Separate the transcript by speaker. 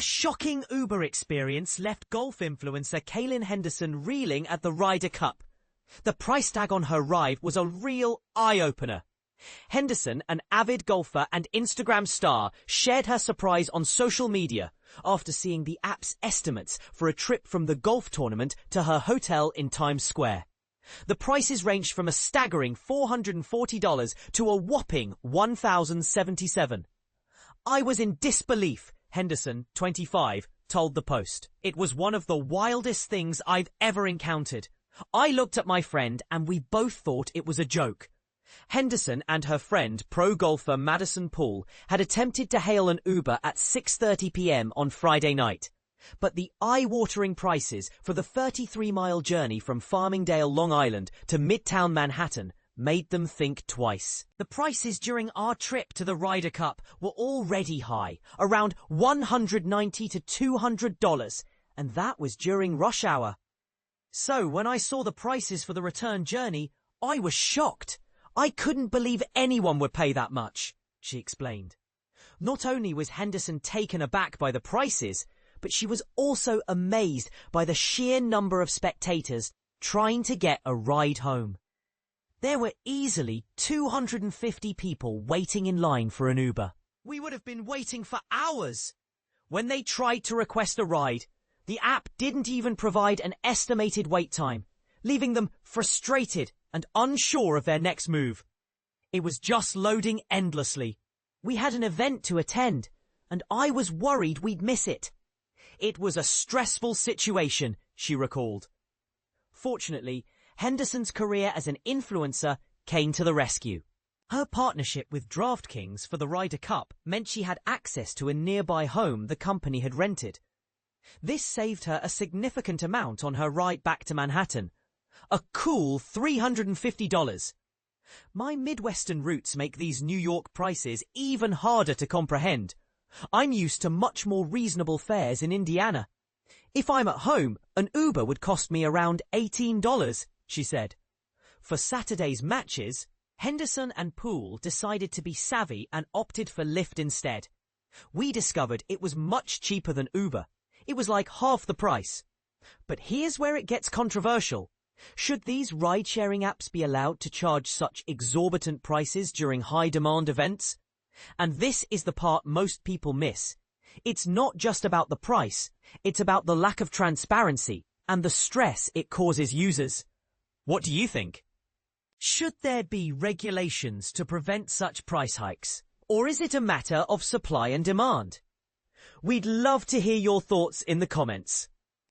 Speaker 1: shocking Uber experience left golf influencer Cailyn Henderson reeling at the Ryder Cup. The price tag on her ride was a real eye-opener. Henderson, an avid golfer and Instagram star, shared her surprise on social media after seeing the app's estimates for a trip from the golf tournament to her hotel in Times Square. The prices ranged from a staggering $440 to a whopping $1,077. "I was in disbelief," Henderson, 25, told the Post. "It was one of the wildest things I've ever encountered. I looked at my friend and we both thought it was a joke." Henderson and her friend, pro golfer Madison Pool, had attempted to hail an Uber at 6:30 p.m. on Friday night. But the eye-watering prices for the 33-mile journey from Farmingdale, Long Island to Midtown Manhattan made them think twice. The prices during our trip to the Ryder Cup were already high, around $190 to $200, and that was during rush hour. "So when I saw the prices for the return journey, I was shocked. I couldn't believe anyone would pay that much," she explained. Not only was Henderson taken aback by the prices, but she was also amazed by the sheer number of spectators trying to get a ride home. There were easily 250 people waiting in line for an Uber. "We would have been waiting for hours." When they tried to request a ride, the app didn't even provide an estimated wait time, leaving them frustrated and unsure of their next move. "It was just loading endlessly. We had an event to attend, and I was worried we'd miss it. It was a stressful situation," she recalled. Fortunately, Henderson's career as an influencer came to the rescue. Her partnership with DraftKings for the Ryder Cup meant she had access to a nearby home the company had rented. This saved her a significant amount on her ride back to Manhattan. A cool $350. My Midwestern roots make these New York prices even harder to comprehend. I'm used to much more reasonable fares in Indiana. If I'm at home, an Uber would cost me around $18, she said. For Saturday's matches, Henderson and Poole decided to be savvy and opted for Lyft instead. We discovered it was much cheaper than Uber. It was like half the price. But here's where it gets controversial. Should these ride-sharing apps be allowed to charge such exorbitant prices during high-demand events? And this is the part most people miss. It's not just about the price, it's about the lack of transparency and the stress it causes users. What do you think? Should there be regulations to prevent such price hikes? Or is it a matter of supply and demand? We'd love to hear your thoughts in the comments.